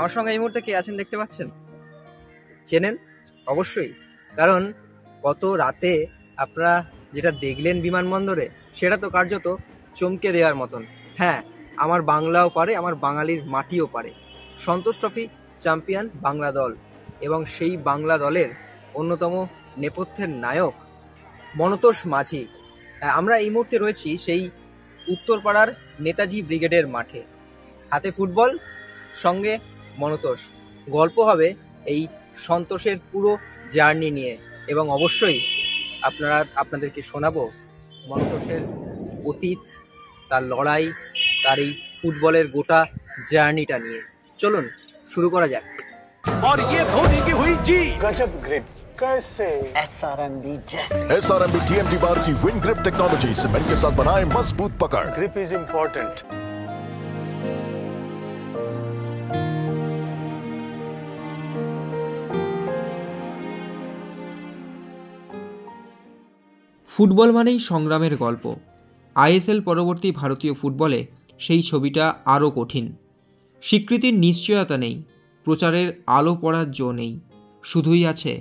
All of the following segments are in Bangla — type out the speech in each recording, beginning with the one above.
আমার সঙ্গে এই মুহূর্তে কে আছেন দেখতে পাচ্ছেন? চেনেন অবশ্যই, কারণ গত রাতে আপনারা যেটা দেখলেন বিমানবন্দরে সেটা তো কার্যত চমকে দেওয়ার মতন। হ্যাঁ, আমার বাংলাও পারে, আমার বাঙালির মাটিও পারে। সন্তোষ ট্রফি চ্যাম্পিয়ন বাংলা দল, এবং সেই বাংলা দলের অন্যতম নেপথ্যের নায়ক মনতোষ মাঝি। আমরা এই মুহূর্তে রয়েছি সেই উত্তরপাড়ার নেতাজি ব্রিগেডের মাঠে। হাতে ফুটবল, সঙ্গে মনতোষ। গল্প হবে এই সন্তোষের পুরো জার্নি নিয়ে, এবং অবশ্যই আপনাদেরকে শোনাবো মনতোষের অতীত, তার লড়াই, তার এই ফুটবলের গোটা জার্নিটা নিয়ে। চলুন শুরু করা যাক। और ये धोनी की हुई जी गजब ग्रिप कैसे SRMB TMT बार की विंग ग्रिप टेक्नोलॉजी सीमेंट के साथ बनाए मजबूत पकड़। Grip is important. ফুটবল মানেই সংগ্রামের গল্প। আইএসএল পরবর্তী ভারতীয় ফুটবলে সেই ছবিটা আরও কঠিন। স্বীকৃতির নিশ্চয়তা নেই, প্রচারের আলো পড়ার জো নেই, শুধুই আছে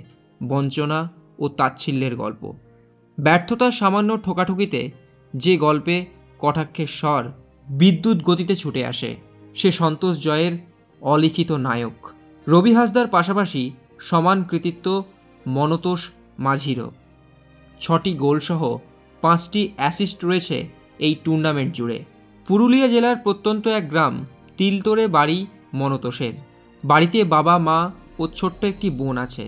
বঞ্চনা ও তাচ্ছিল্যের গল্প। ব্যর্থতার সামান্য ঠোকাঠুকিতে যে গল্পে কটাক্ষের স্বর বিদ্যুৎ গতিতে ছুটে আসে, সে সন্তোষ জয়ের অলিখিত নায়ক। রবি হাসদার পাশাপাশি সমান কৃতিত্ব মনতোষ মাঝিরও। 6টি গোলসহ 5টি অ্যাসিস্ট রয়েছে এই টুর্নামেন্ট জুড়ে। পুরুলিয়া জেলার প্রত্যন্ত এক গ্রাম তিলতোড়ে বাড়ি মনতোষের। বাড়িতে বাবা, মা ও ছোট্ট একটি বোন আছে।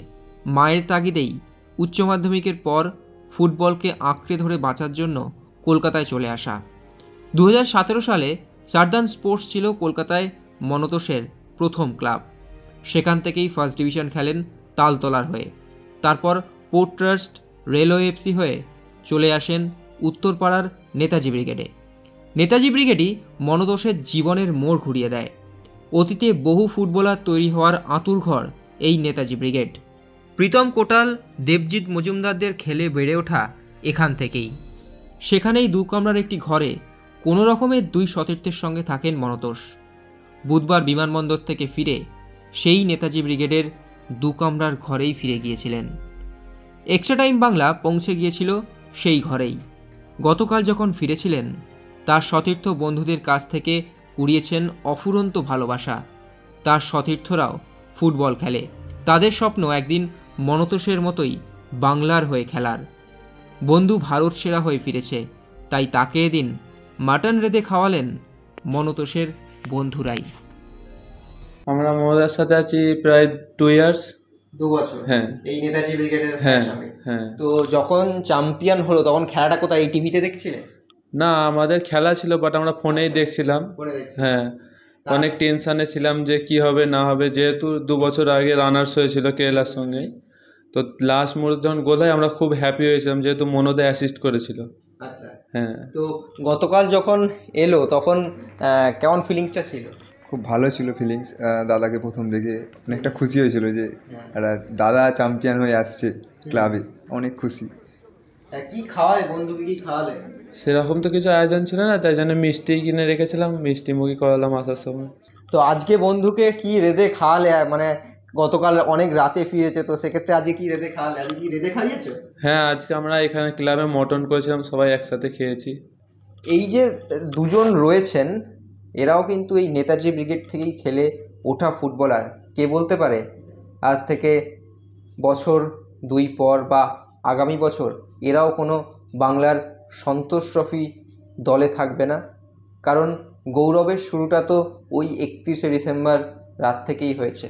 মায়ের তাগিদেই উচ্চ মাধ্যমিকের পর ফুটবলকে আঁকড়ে ধরে বাঁচার জন্য কলকাতায় চলে আসা। 2017 সালে সারদান স্পোর্টস ছিল কলকাতায় মনতোষের প্রথম ক্লাব। সেখান থেকেই ফার্স্ট ডিভিশন খেলেন তালতলার হয়ে। তারপর পোর্ট ট্রাস্ট, রেলওয়ে এফসি হয়ে চলে আসেন উত্তরপাড়ার নেতাজি ব্রিগেডে। নেতাজি ব্রিগেডই মনতোষের জীবনের মোড় ঘুরিয়ে দেয়। অতীতে বহু ফুটবলার তৈরি হওয়ার আঁতুড়ঘর এই নেতাজি ব্রিগেড। প্রীতম কোটাল, দেবজিৎ মজুমদারদের খেলে বেড়ে ওঠা এখান থেকেই। সেখানেই 2 কামরার একটি ঘরে কোনো রকমের 2 সতীর্থের সঙ্গে থাকেন মনতোষ। বুধবার বিমানবন্দর থেকে ফিরে সেই নেতাজি ব্রিগেডের 2 কামরার ঘরেই ফিরে গিয়েছিলেন। এক্সট্রা টাইম বাংলা পৌঁছে গিয়েছিল সেই ঘরেই। গতকাল যখন ফিরেছিলেন, তার সতীর্থ বন্ধুদের কাছ থেকে কুড়িয়েছেন অফুরন্ত ভালোবাসা। তার সতীর্থরাও ফুটবল খেলে। তাদের স্বপ্ন একদিন মনতোষের মতোই বাংলার হয়ে খেলার। বন্ধু ভারত সেরা হয়ে ফিরেছে, তাই তাকে এদিন মাটন রেঁধে খাওয়ালেন মনতোষের বন্ধুরাই। আমরা মমতার সাথে আছি প্রায় 2 ইয়ার্স। 2 বছর হ্যাঁ, এই নেতাজি ব্রিগেডের হ্যাঁ সঙ্গে। হ্যাঁ। তো যখন চ্যাম্পিয়ন হলো তখন খেলাটা কোথায়, এই টিভিতে দেখছিলে? না, আমাদের খেলা ছিল, বাট আমরা ফোনেই দেখছিলাম। হ্যাঁ, অনেক টেনশানে ছিলাম যে কি হবে না হবে, যেহেতু 2 বছর আগে রানার্স হয়েছিল কেরালার সঙ্গে। তো লাস্ট মুহূর্তে যখন গোল হয় আমরা খুব হ্যাপি হয়েছিলাম, যেহেতু মনোদে অ্যাসিস্ট করেছিল। আচ্ছা, হ্যাঁ। তো গতকাল যখন এলো তখন কেমন ফিলিংসটা ছিল? খুব ভালো ছিল ফিলিংস। দাদাকে প্রথম দেখে অনেকটা খুশি হয়েছিল যে একটা দাদা চ্যাম্পিয়ন হয়ে আসছে ক্লাবে, অনেক খুশি। কি খাওয়ালে বন্ধুকে, কি খাওয়ালে? সেরকম তো কিছু আয়োজন ছিল না, তাই জন্য মিষ্টি কিনে রেখেছিলাম, মিষ্টি মুখি করালাম আসার সময়। তো আজকে বন্ধুকে কি রেঁধে খাওয়ালে? মানে গতকাল অনেক রাতে ফিরেছে, তো সেক্ষেত্রে আজকে কি রেঁধে খাওয়ালে? আজকে কি রেঁধে খাইয়েছো? হ্যাঁ, আজকে আমরা এখানে ক্লাবে মটন করেছিলাম, সবাই একসাথে খেয়েছি। এই যে 2 জন রয়েছেন, এরাও কিন্তু এই নেতাজি ব্রিগেড থেকেই খেলে ওঠা ফুটবলার। কে বলতে পারে আজ থেকে বছর 2 পর বা আগামী বছর এরাও কোনো বাংলার সন্তোষ ট্রফি দলে থাকবে না? কারণ গৌরবের শুরুটা তো ওই 31শে ডিসেম্বর রাত থেকেই হয়েছে।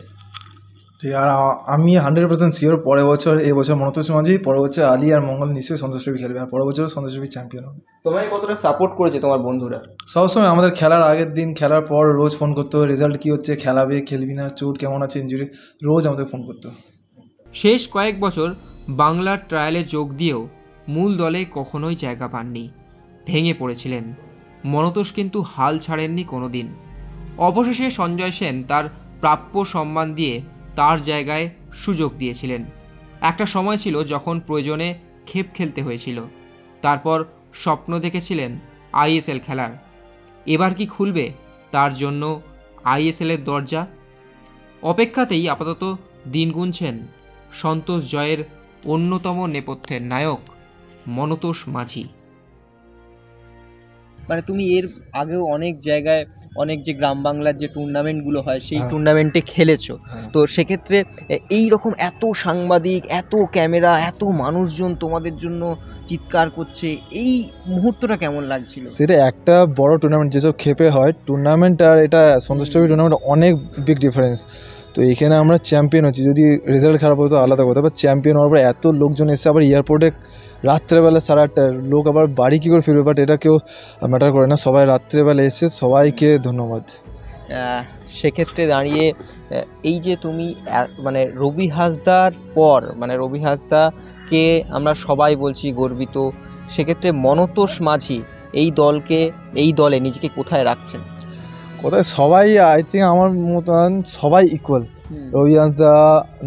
ঠিক, আর আমি 100% শিওর পরের বছর, এবছর মনতোষ মাঝি, পরের বছর আলী আর মঙ্গল নিশ্চয়ই সন্তোষ ট্রফি খেলবে, আর পরের বছর সন্তোষ ট্রফি চ্যাম্পিয়ন হবে। তোমায় কতটা সাপোর্ট করেছে তোমার বন্ধুরা? সবসময় আমাদের খেলার আগের দিন, খেলার পর রোজ ফোন করতো, রেজাল্ট কী হচ্ছে, খেলাবে খেলবি না, চোট কেমন আছে, ইঞ্জুরি, রোজ আমাদের ফোন করতো। শেষ কয়েক বছর বাংলার ট্রায়ালে যোগ দিয়েও মূল দলে কখনোই জায়গা পাননি। ভেঙে পড়েছিলেন। মনতোষ কিন্তু হাল ছাড়েননি কোনো দিন। অবশেষে সঞ্জয় সেন তার প্রাপ্য সম্মান দিয়ে তার জায়গায় সুযোগ দিয়েছিলেন। একটা সময় ছিল যখন প্রয়োজনে খেপ খেলতে হয়েছিল। তারপর স্বপ্ন দেখেছিলেন আইএসএল খেলার। এবার কি খুলবে তার জন্য আইএসএলের দরজা? অপেক্ষাতেই আপাতত দিন গুনছেন সন্তোষ জয়ের অন্যতম নেপথ্যের নায়ক মনতোষ মাঝি। মানে তুমি এর আগেও অনেক জায়গায় অনেক যে গ্রাম বাংলার যে টুর্নামেন্টগুলো হয় সেই টুর্নামেন্টে খেলেছো, তো সেক্ষেত্রে এই রকম এত সাংবাদিক, এত ক্যামেরা, এত মানুষজন তোমাদের জন্য চিৎকার করছে, এই মুহূর্তটা কেমন লাগছিল? সেটা একটা বড় টুর্নামেন্ট যেসব খেপে হয় টুর্নামেন্ট আর এটা সন্তোষ ট্রফি টুর্নামেন্ট অনেক বিগ ডিফারেন্স। তো এখানে আমরা চ্যাম্পিয়ন হচ্ছি, যদি রেজাল্ট খারাপ হতো আলাদা কথা, বা চ্যাম্পিয়ন হওয়ার পর এত লোকজন এসে আবার এয়ারপোর্টে রাত্রেবেলা 8:30 লোক আবার বাড়ি কী করে ফিরবে, বাট এটা কেউ ম্যাটার করে না, সবাই রাত্রেবেলা এসে সবাইকে ধন্যবাদ। সেক্ষেত্রে দাঁড়িয়ে এই যে তুমি মানে রবি হাসদার পর, মানে রবি হাসদাকে আমরা সবাই বলছি গর্বিত, সেক্ষেত্রে মনতোষ মাঝি এই দলে নিজেকে কোথায় রাখছেন? কোথায় সবাই আই থিঙ্ক আমার মতন সবাই ইকুয়াল, রবি হাসদা,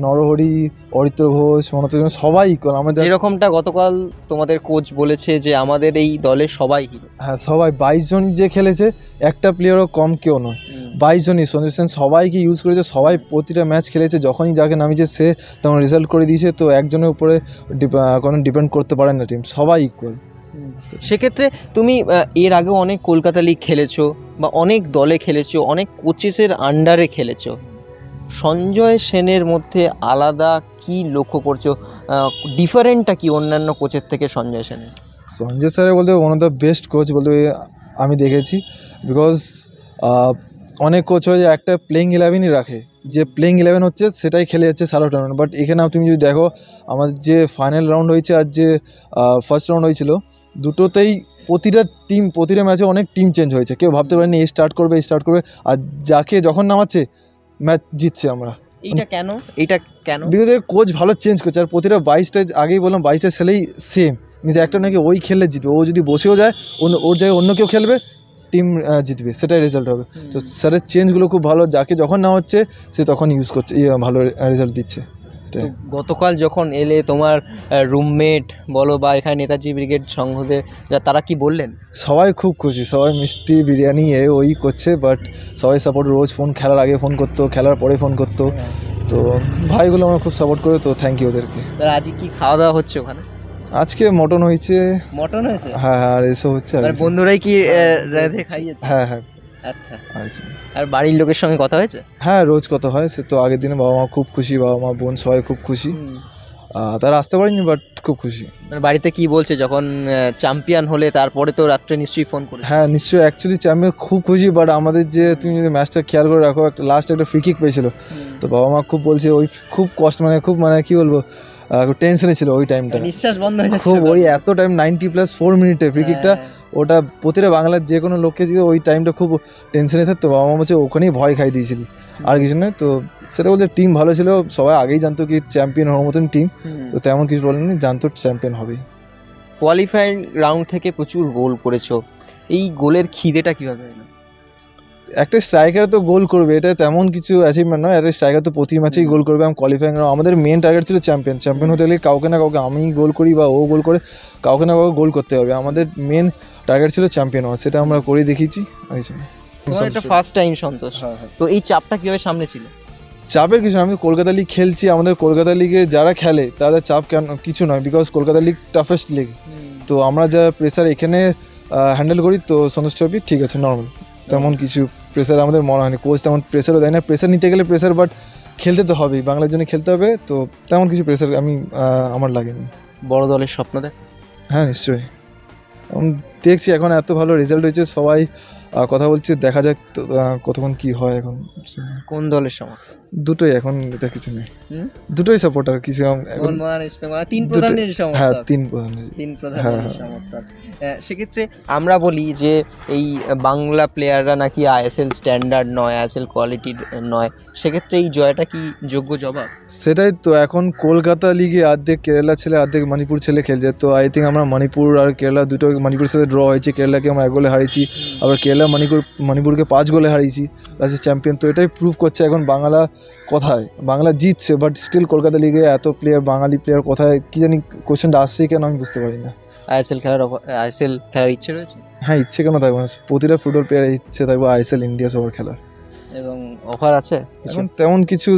নরহরি, অরিত্র ঘোষ, মনতোষ সবাই ইকুয়াল। আমরা যেরকমটা গতকাল তোমাদের কোচ বলেছে যে আমাদের এই দলে সবাই হিরো। হ্যাঁ, সবাই 22 জনই যে খেলেছে, একটা প্লেয়ারও কম কেউ নয়, 22 জনই সঞ্জয় সেন সবাইকে ইউজ করেছে, সবাই প্রতিটা ম্যাচ খেলেছে, যখনই যাকে নামিয়েছে সে তখন রেজাল্ট করে দিয়েছে। তো একজনের উপরে কোনো ডিপেন্ড করতে পারে না টিম, সবাই ইকুয়াল। সেক্ষেত্রে তুমি এর আগেও অনেক কলকাতা লিগ খেলেছো বা অনেক দলে খেলেছো, অনেক কোচেসের আন্ডারে খেলেছো, সঞ্জয় সেনের মধ্যে আলাদা কি লক্ষ্য করছো, ডিফারেন্টটা কি অন্যান্য কোচের থেকে সঞ্জয় সেনের? সঞ্জয় স্যারের বলতে one of the best coach বলতে আমি দেখেছি, বিকজ অনেক কোচ হয় যে একটা প্লেইং 11ই রাখে, যে প্লেইং 11 হচ্ছে সেটাই খেলে যাচ্ছে সারা টুর্নামেন্ট। বাট এখানে তুমি যদি দেখো আমাদের যে ফাইনাল রাউন্ড হয়েছে আর যে ফার্স্ট রাউন্ড হয়েছিল, দুটোতেই প্রতিটা ম্যাচে অনেক টিম চেঞ্জ হয়েছে, কেউ ভাবতে পারেনি এই স্টার্ট করবে আর যাকে যখন নামাচ্ছে ম্যাচ জিতছে আমরা। এইটা কেন? বিকজ এর কোচ ভালো চেঞ্জ করছে, আর প্রতিটা 22টা আগেই বললাম 22টা ছেলেই সেম, মিনস একটা নাকি ওই খেললে জিতবে, ও যদি বসেও যায় ওর জায়গায় অন্য কেউ খেলবে, টিম জিতবে, সেটাই রেজাল্ট হবে। তো স্যারের চেঞ্জগুলো খুব ভালো, যাকে যখন না হচ্ছে সে তখন ইউজ করছে, ভালো রেজাল্ট দিচ্ছে। গতকাল যখন এলে তোমার রুমমেট বলো বা এখানে নেতাজি ব্রিগেড সংঘদের তারা কি বললেন? সবাই খুব খুশি, সবাই মিষ্টি বিরিয়ানি ওই করছে, বাট সবাই সাপোর্ট, রোজ ফোন, খেলার আগে ফোন করতো, খেলার পরে ফোন করতো, তো ভাইগুলো আমার খুব সাপোর্ট করে, তো থ্যাংক ইউ ওদেরকে। আজকে কি খাওয়া দাওয়া হচ্ছে ওখানে? আজকে মটন হয়েছে। হ্যাঁ, আর এসব হচ্ছে, আর বন্ধুরাই কি রেঁধে খাইয়েছে? হ্যাঁ। আচ্ছা, আর বাড়ির লোকের সঙ্গে কথা হয়েছে? হ্যাঁ, রোজ কথা হয়, সে তো আগের দিনে বাবা মা খুব খুশি, বাবা মা বোন সবাই খুব খুশি, তারা আসতে পারেনি বাট খুব খুশি। বাড়িতে কি বলছে যখন চ্যাম্পিয়ন হলে? তারপরে তো রাত্রে নিশ্চয়ই ফোন করে। হ্যাঁ নিশ্চয়ই, অ্যাকচুয়ালি চ্যাম্পিয়ন খুব খুশি, বাট আমাদের যে তুমি যদি ম্যাচটা খেয়াল করে রাখো, একটা লাস্ট একটা ফ্রি কিক পেয়েছিল, তো বাবা মা খুব বলছে ওই খুব কষ্ট, মানে কি বলবো, টেনশনে ছিল ওই টাইমটা, নিঃশ্বাস বন্ধ হয়ে যাচ্ছে খুব, ওই এত টাইম 90+4 মিনিটে ফ্রি কিকটা, ওটা প্রতিটা বাংলার যে কোনো লোককে দিয়ে ওই টাইমটা খুব টেনশনে থাকতো, বাবা মা বলছে ওখানেই ভয় খাই দিয়েছিল, আর কিছু নয়। তো সেটা বলতে টিম ভালো ছিল, সবাই আগেই জানতো কি চ্যাম্পিয়ন হওয়ার মতন টিম, তো তেমন কিছু বলেনি, জানতো চ্যাম্পিয়ন হবেই। কোয়ালিফাইং রাউন্ড থেকে প্রচুর গোল করেছো, এই গোলের খিদেটা কিভাবে এলো? একটা স্ট্রাইকার তো গোল করবে, এটা তেমন কিছু অ্যাচিভমেন্ট নয়, একটা স্ট্রাইকার তো প্রতি ম্যাচেই গোল করবে। আমি কোয়ালিফাইং, আমাদের মেন টার্গেট ছিল চ্যাম্পিয়ন হতে গেলে কাউকে না কাউকে, আমি গোল করি বা ও গোল করে, কাউকে না কাউকে গোল করতে হবে, আমাদের মেন টার্গেট ছিল চ্যাম্পিয়ন হওয়া, সেটা আমরা করে দেখিয়েছি। এটা ফার্স্ট টাইম সন্তোষ, তো এই চাপটা কিভাবে সামলেছিল? চাপের কিছু না, আমি কলকাতা লিগ খেলছি, আমাদের কলকাতা লিগে যারা খেলে তাদের চাপ কেন কিছু নয়, because Kolkata league toughest league, তো আমরা যা প্রেসার এখানে হ্যান্ডেল করি, তো সন্তোষ ট্রফি ঠিক আছে নর্মাল, তেমন কিছু প্রেসার আমাদের মনে হয়নি, কোচ তেমন প্রেসারও দেয় না, প্রেসার নিতে গেলে প্রেসার, বাট খেলতে তো হবেই, বাংলার জন্য খেলতে হবে, তো তেমন কিছু প্রেসার আমার লাগেনি। বড় দলের স্বপ্ন দেখ? হ্যাঁ নিশ্চয়ই, দেখছি এখন এত ভালো রেজাল্ট হয়েছে, সবাই কথা বলছে, দেখা যাক কতক্ষণ কি হয়। এখন কোন দলের সমর্থক? দুটোই, এখন এটা কিছু নেই, দুটোই সাপোর্টার, কিছু তিন প্রধানের সমর্থক। সেক্ষেত্রে আমরা বলি যে এই বাংলা প্লেয়াররা নাকি আইএসএল স্ট্যান্ডার্ড নয়, আইএসএল কোয়ালিটির নয়, সেক্ষেত্রে এই জয়টা কি যোগ্য জবাব? সেটাই তো, এখন কলকাতা লিগে অর্ধেক কেরালা ছেলে অর্ধেক মণিপুর ছেলে খেলছে, তো আই থিঙ্ক আমরা মণিপুর আর কেরালা দুটো, মণিপুরের সাথে ড্র হয়েছে, কেরালাকে আমরা 1 গোলে হারিয়েছি, আবার কেরালা মণিপুরকে 5 গোলে হারিয়েছি, লাস্টে চ্যাম্পিয়ন। তো এটাই প্রুভ করছে এখন বাংলা কোথায়, বাংলা জিতছে, বাট স্টিল কলকাতা লিগে এত প্লেয়ার, বাঙালি প্লেয়ার কোথায়, কি জানি কোশ্চেনটা আসছে কেন আমি বুঝতে পারি না। আইএসএল খেলার ইচ্ছে রয়েছে? হ্যাঁ, ইচ্ছে কেন থাকবে, প্রতিটা ফুটবল প্লেয়ারের ইচ্ছে থাকবে আইএসএল ইন্ডিয়া সবার খেলার। এবং অফার আছে এখন তেমন কিছু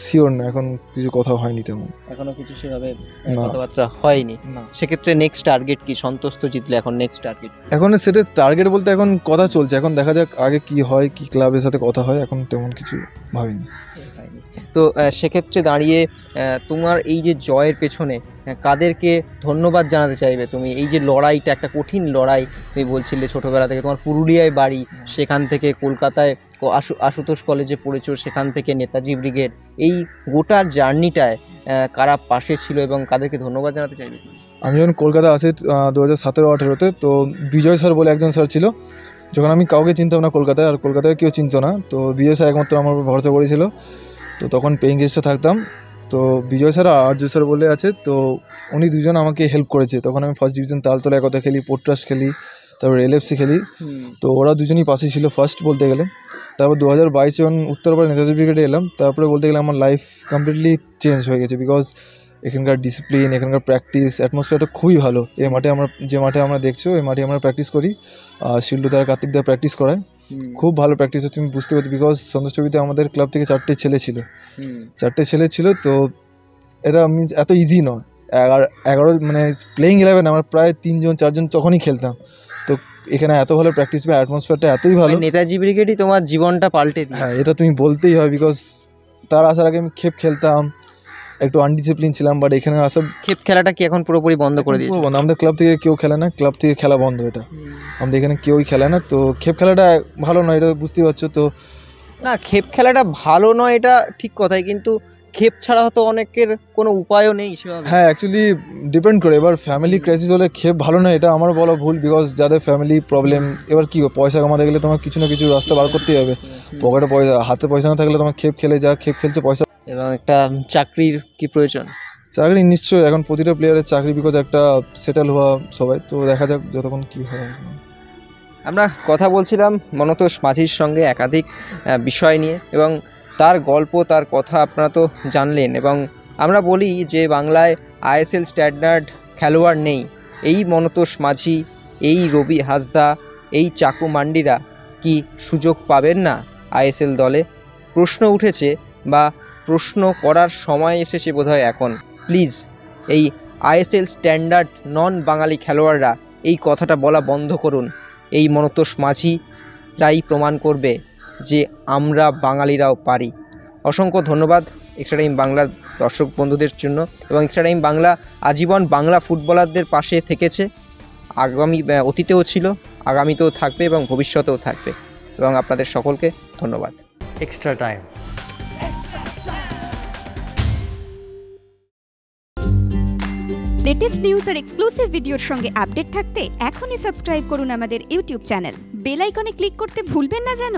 শিওর না, এখন কিছু কথা হয়নি তেমন, এখনো কিছু সেভাবে না। কথাবার্তা হয়নি। না। সেক্ষেত্রে নেক্সট টার্গেট কি? সন্তোষ তো জিতলে, এখন নেক্সট টার্গেট? এখন সেটা টার্গেট বলতে এখন কথা চলছে, এখন দেখা যাক আগে কি হয়, কি ক্লাবের সাথে কথা হয়, এখন তেমন কিছু ভাবিনি। তো সেক্ষেত্রে দাঁড়িয়ে তোমার এই যে জয়ের পেছনে কাদেরকে ধন্যবাদ জানাতে চাইবে তুমি? এই যে লড়াইটা, একটা কঠিন লড়াই, তুমি বলছিলে ছোটোবেলা থেকে তোমার পুরুলিয়ায় বাড়ি, সেখান থেকে কলকাতায় আশুতোষ কলেজে পড়েছো, সেখান থেকে নেতাজি ব্রিগেড, এই গোটা জার্নিটায় কারা পাশে ছিল এবং কাদেরকে ধন্যবাদ জানাতে চাইবে? আমি যখন কলকাতা আসি 2017-18-তে, তো বিজয় স্যার বলে একজন স্যার ছিল, যখন আমি কাউকে চিনতাম না কলকাতায়, আর কলকাতায় কেউ চিনতো না, তো বিজয় স্যার একমাত্র আমার উপর ভরসা করেছিল। তো তখন পেইং গেস্টে থাকতাম, তো বিজয় স্যার আর আর্য স্যার বলে আছে, তো উনি দুজন আমাকে হেল্প করেছে। তখন আমি ফার্স্ট ডিভিশন তালতলা একতা খেলি, পোট্রাস খেলি, তারপর এলএফসি খেলি, তো ওরা দুজনই পাশে ছিল ফার্স্ট বলতে গেলে। তারপর 2022 যখন উত্তরপাড়া নেতাজি ব্রিগেডে এলাম, তারপরে বলতে গেলে আমার লাইফ কমপ্লিটলি চেঞ্জ হয়ে গেছে, বিকজ এখানকার ডিসিপ্লিন, এখানকার প্র্যাকটিস, অ্যাটমসফিয়ারটা খুবই ভালো। এই মাঠে যে মাঠে আমরা দেখছো, এই মাঠে আমরা প্র্যাকটিস করি, শিল্ডু দ্বারা কার্তিক দ্বারা প্র্যাকটিস করায়, খুব ভালো প্র্যাকটিস হয়, তুমি বুঝতে পারছো। বিকজ সন্তোষ ট্রফিতে আমাদের ক্লাব থেকে 4টে ছেলে ছিল, তো এটা মিনস এত ইজি নয়। 11 মানে প্লেইং 11 আমরা প্রায় 3-4 তখনই খেলতাম, তো এখানে এত ভালো প্র্যাকটিস বা অ্যাটমসফিয়ারটা এতই ভালো। নেতাজি ব্রিগেডই তোমার জীবনটা পাল্টে দিয়েছে। হ্যাঁ, এটা তুমি বলতেই হয়, বিকজ তার আসার আগে আমি খেপ খেলতাম, একটু আনডিসিপ্লিন ছিলাম, বাট এখানে আসা খেপ খেলাটা কি এখন পুরোপুরি বন্ধ করে দিয়েছে? বন্ধ, আমাদের ক্লাব থেকে কেউ খেলে না, ক্লাব থেকে খেলা বন্ধ, এটা আমাদের এখানে কেউই খেলে না। তো খেপ খেলাটা ভালো নয়, এটা বুঝতেই পারছো। তো না, খেপ খেলাটা ভালো নয় এটা ঠিক কথাই, কিন্তু খেপ ছাড়া হয়তো অনেকের কোনো উপায়ও নেই সেভাবে। হ্যাঁ, অ্যাকচুয়ালি ডিপেন্ড করে, এবার ফ্যামিলি ক্রাইসিস হলে খেপ ভালো না, এটা আমার বলা ভুল, বিকজ যাদের ফ্যামিলি প্রবলেম, এবার কি পয়সা কামাতে গেলে তোমার কিছু না কিছু রাস্তা বার করতেই হবে, পকেটে পয়সা, হাতে পয়সা না থাকলে তোমার খেপ খেলে যা খেপ খেলছে পয়সা। এবং একটা চাকরির কি প্রয়োজন? চাকরি নিশ্চয়ই, এখন প্রতিটা প্লেয়ারের চাকরি, বিকজ একটা সেটেল হওয়া সবাই, তো দেখা যাক যতক্ষণ কী হয়। আমরা কথা বলছিলাম মনতোষ মাঝির সঙ্গে একাধিক বিষয় নিয়ে, এবং তার গল্প, তার কথা আপনারা তো জানলেন। এবং আমরা বলি যে বাংলায় আইএসএল স্ট্যান্ডার্ড খেলোয়াড় নেই, এই মনতোষ মাঝি, এই রবি হাসদা, এই চাকু মান্ডিরা কি সুযোগ পাবেন না আইএসএল দলে? প্রশ্ন উঠেছে বা প্রশ্ন করার সময় এসেছে বোধহয় এখন। প্লিজ এই আইএসএল স্ট্যান্ডার্ড নন বাঙালি খেলোয়াড়রা এই কথাটা বলা বন্ধ করুন। এই মনতোষ মাঝিরাই প্রমাণ করবে যে আমরা বাঙালিরাও পারি। অসংখ্য ধন্যবাদ এক্সট্রা টাইম বাংলা দর্শক বন্ধুদের জন্য, এবং এক্সট্রা টাইম বাংলা আজীবন বাংলা ফুটবলারদের পাশে থেকেছে, অতীতেও ছিল, আগামীতেও থাকবে এবং ভবিষ্যতেও থাকবে। এবং আপনাদের সকলকে ধন্যবাদ। extra time. লেটেস্ট নিউজ আর এক্সক্লুসিভ ভিডিওর সঙ্গে আপডেট থাকতে এখনই সাবস্ক্রাইব করুন আমাদের ইউটিউব চ্যানেল। বেল আইকনে ক্লিক করতে ভুলবেন না যেন।